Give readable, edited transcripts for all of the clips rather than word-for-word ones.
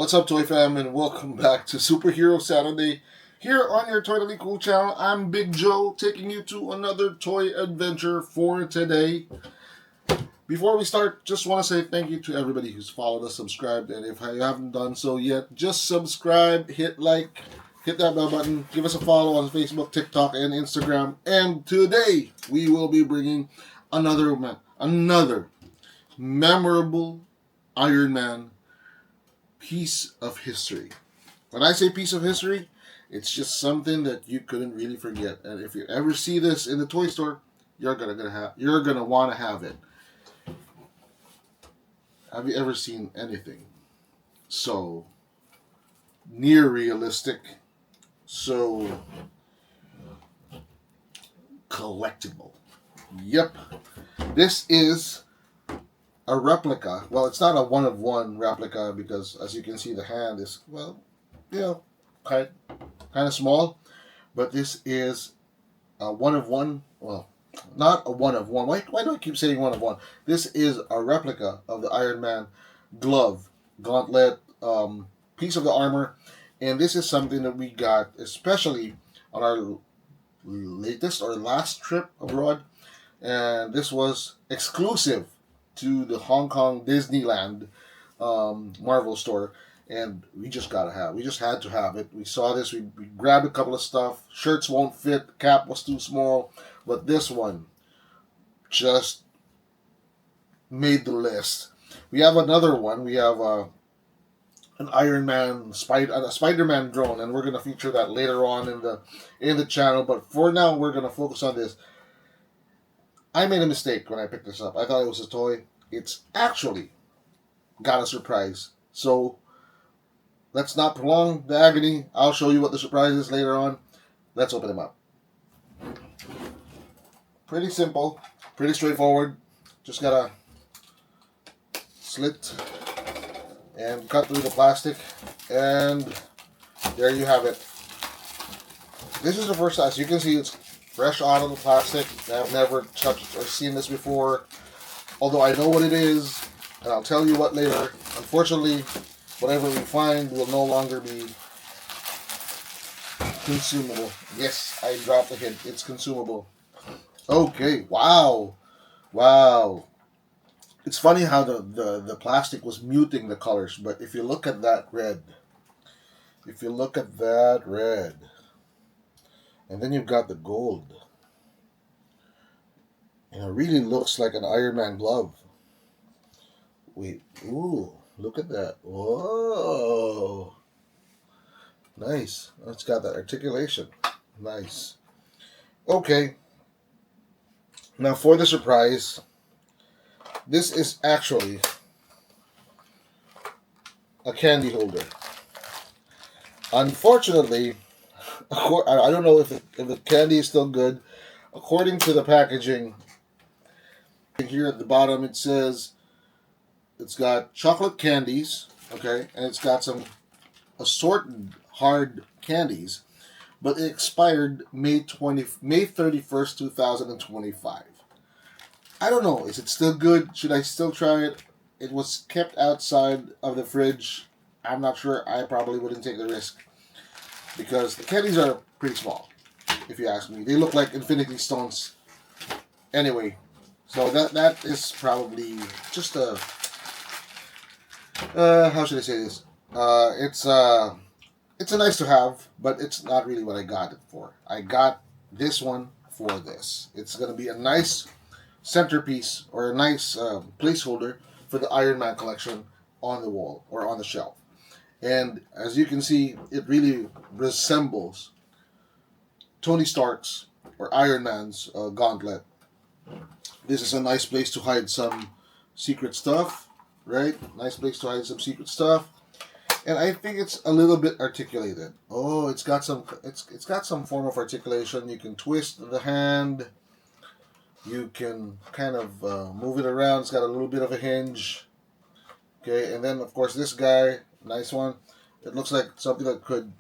What's up, Toy Fam, and welcome back to Superhero Saturday here on your Totally Cool channel. I'm Big Joe, taking you to another toy adventure for today. Before we start, just want to say thank you to everybody who's followed us, subscribed, and if you haven't done so yet, just subscribe, hit like, hit that bell button, give us a follow on Facebook, TikTok, and Instagram. And today we will be bringing another memorable Iron Man piece of history. When I say piece of history, it's just something that you couldn't really forget. And if you ever see this in the toy store, you're gonna want to have it. Have you ever seen anything so near realistic, so collectible? Yep, this is a replica. Well, it's not a one-of-one replica because, as you can see, the hand is, well, kind of small. But this is a one-of-one. Well, not a one-of-one. Why do I keep saying one-of-one? This is a replica of the Iron Man glove, gauntlet, piece of the armor. And this is something that we got, especially on our latest or last trip abroad. And this was exclusive to the Hong Kong Disneyland Marvel store, and we just had to have it. We saw this, we grabbed a couple of stuff. Shirts won't fit, cap was too small, but this one just made the list. We have another one. We have an Iron Man, a Spider-Man drone, and we're gonna feature that later on in the channel. But for now, we're gonna focus on this. I made a mistake when I picked this up. I thought it was a toy. It's actually got a surprise. So let's not prolong the agony. I'll show you what the surprise is later on. Let's open them up. Pretty simple, pretty straightforward. Just gotta slit and cut through the plastic, and there you have it. This is the first, as you can see, it's fresh out of the plastic. I've never touched or seen this before, although I know what it is, and I'll tell you what later. Unfortunately, whatever we find will no longer be consumable. Yes, I dropped a hint. It's consumable. Okay, wow. It's funny how the plastic was muting the colors, but if you look at that red, and then you've got the gold. And it really looks like an Iron Man glove. Wait, ooh, look at that. Whoa. Nice. It's got that articulation. Nice. Okay. Now for the surprise, this is actually a candy holder. Unfortunately, I don't know if the candy is still good. According to the packaging, here at the bottom it says it's got chocolate candies, okay, and it's got some assorted hard candies, but it expired May 31st, 2025. I don't know. Is it still good? Should I still try it? It was kept outside of the fridge. I'm not sure. I probably wouldn't take the risk, because the candies are pretty small, if you ask me. They look like Infinity Stones. Anyway, so that is probably just a how should I say this? It's a nice to have, but it's not really what I got it for. I got this one for this. It's gonna be a nice centerpiece or a nice placeholder for the Iron Man collection on the wall or on the shelf. And as you can see, it really resembles Tony Stark's or Iron Man's gauntlet. This is a nice place to hide some secret stuff, right? Nice place to hide some secret stuff. And I think it's a little bit articulated. Oh, it's got some form of articulation. You can twist the hand. You can kind of move it around. It's got a little bit of a hinge. Okay, and then of course this guy, nice one. It looks like something that could,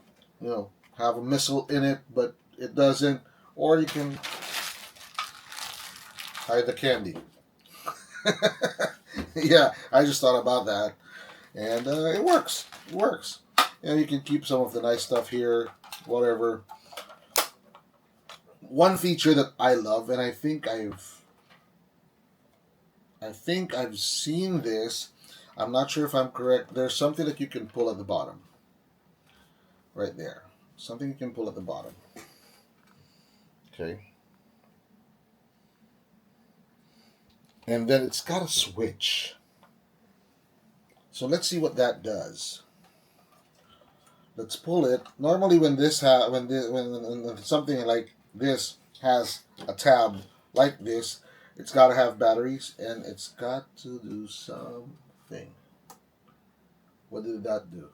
have a missile in it, but it doesn't. Or you can hide the candy. Yeah, I just thought about that. And it works. It works. And you can keep some of the nice stuff here, whatever. One feature that I love, and I think I've seen this. I'm not sure if I'm correct. There's something that you can pull at the bottom. Right there. Something you can pull at the bottom. Okay. And then it's got a switch. So let's see what that does. Let's pull it. Normally, when when something like this has a tab like this, it's got to have batteries and it's got to do something. What did that do?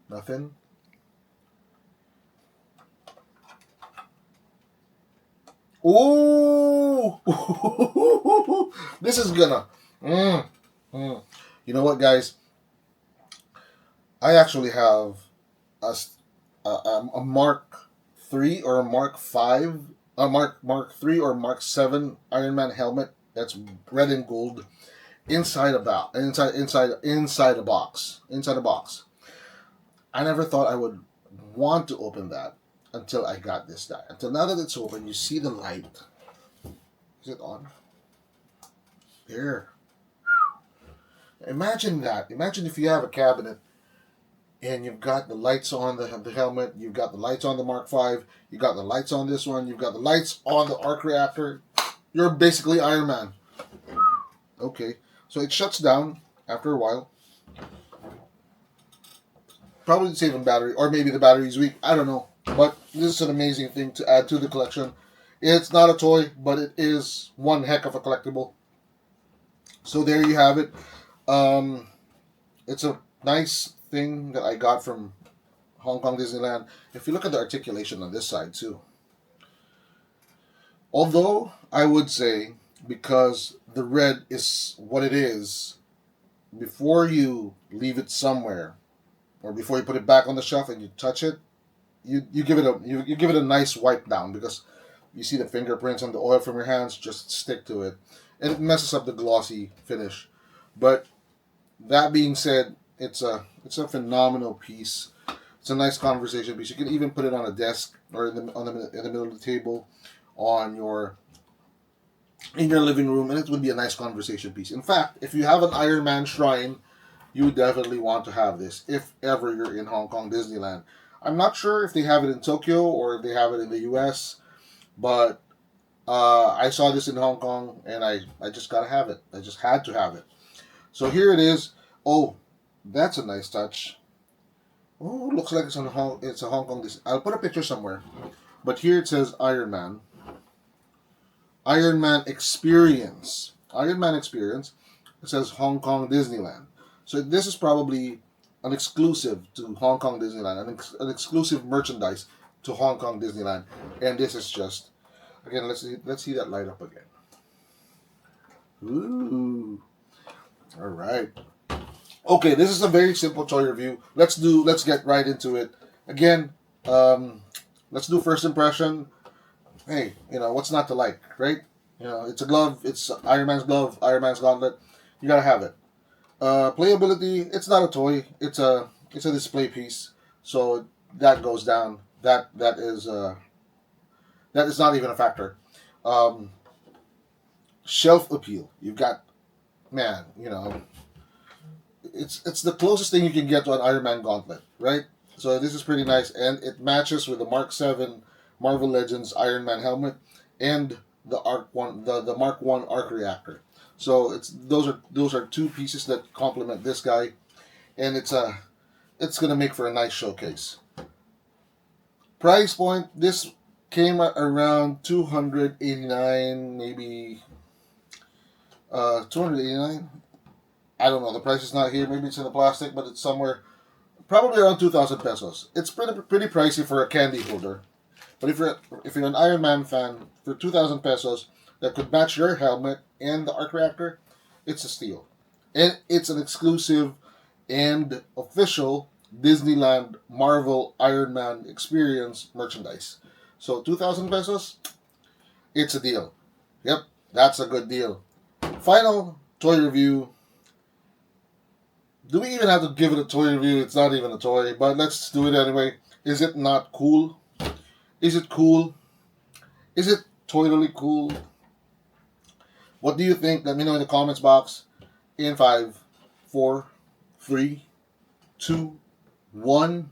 Nothing. Ooh! This is gonna. You know what, guys? I actually have a Mark 3 or a Mark 5, a Mark 3 or Mark 7 Iron Man helmet that's red and gold inside a box. Inside a box. I never thought I would want to open that until I got this die. Until now that it's open, you see the light. Is it on? There. Imagine that. Imagine if you have a cabinet and you've got the lights on the helmet, you've got the lights on the Mark 5, you've got the lights on this one, you've got the lights on the arc reactor. You're basically Iron Man. Okay, so it shuts down after a while. Probably saving battery, or maybe the battery's weak. I don't know. But this is an amazing thing to add to the collection. It's not a toy, but it is one heck of a collectible. So there you have it. It's a nice thing that I got from Hong Kong Disneyland. If you look at the articulation on this side too. Although I would say, because the red is what it is, before you leave it somewhere, or before you put it back on the shelf and you touch it, you give it a nice wipe down, because you see the fingerprints and the oil from your hands just stick to it, and it messes up the glossy finish. But that being said, it's a phenomenal piece. It's a nice conversation piece. You can even put it on a desk or in the middle of the table, in your living room, and it would be a nice conversation piece. In fact, if you have an Iron Man shrine, you would definitely want to have this if ever you're in Hong Kong Disneyland. I'm not sure if they have it in Tokyo or if they have it in the US, but I saw this in Hong Kong and I just gotta have it. I just had to have it. So here it is. Oh, that's a nice touch. Oh, looks like it's a Hong Kong Disney. I'll put a picture somewhere. But here it says Iron Man. Iron Man Experience. Iron Man Experience. It says Hong Kong Disneyland. So this is probably an exclusive to Hong Kong Disneyland, an exclusive merchandise to Hong Kong Disneyland. And this is just, again, let's see that light up again. Ooh. All right. Okay, this is a very simple toy review. Let's get right into it. Again, let's do first impression. Hey, what's not to like, right? It's a glove. It's Iron Man's glove, Iron Man's gauntlet. You gotta have it. Playability, it's not a toy. It's a display piece. So that goes down. That is not even a factor. Shelf appeal. You've got, man, it's the closest thing you can get to an Iron Man gauntlet, right? So this is pretty nice, and it matches with the Mark 7 Marvel Legends Iron Man helmet and the the Mark 1 arc reactor. So those are two pieces that complement this guy, and it's gonna make for a nice showcase. Price point, this came at around $289, maybe 289. I don't know. The price is not here. Maybe it's in the plastic, but it's somewhere, probably around 2,000 pesos. It's pretty pricey for a candy holder. But if you're an Iron Man fan, for 2,000 pesos that could match your helmet and the arc reactor, it's a steal. And it's an exclusive and official Disneyland Marvel Iron Man Experience merchandise. So 2,000 pesos, it's a deal. Yep, that's a good deal. Final toy review. Do we even have to give it a toy review? It's not even a toy, but let's do it anyway. Is it not cool? Is it cool? Is it totally cool? What do you think? Let me know in the comments box. In 5, 4, 3, 2, 1.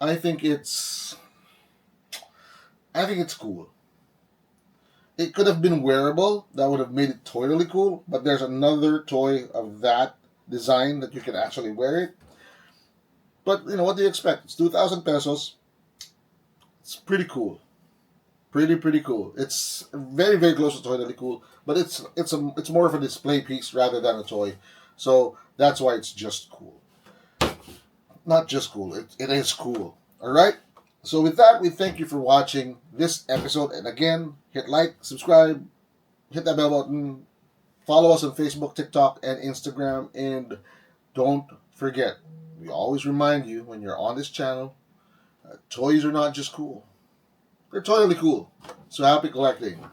I think it's cool. It could have been wearable. That would have made it totally cool. But there's another toy of that design that you can actually wear it. But you know, what do you expect? It's 2,000 pesos. It's pretty cool. Pretty cool. It's very close to totally cool, but it's more of a display piece rather than a toy. So that's why it's just cool. Not just cool. It is cool. All right. So with that, we thank you for watching this episode. And again, hit like, subscribe, hit that bell button, follow us on Facebook, TikTok, and Instagram. And don't forget, we always remind you when you're on this channel, toys are not just cool. They're totally cool. So happy collecting.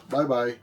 Bye-bye.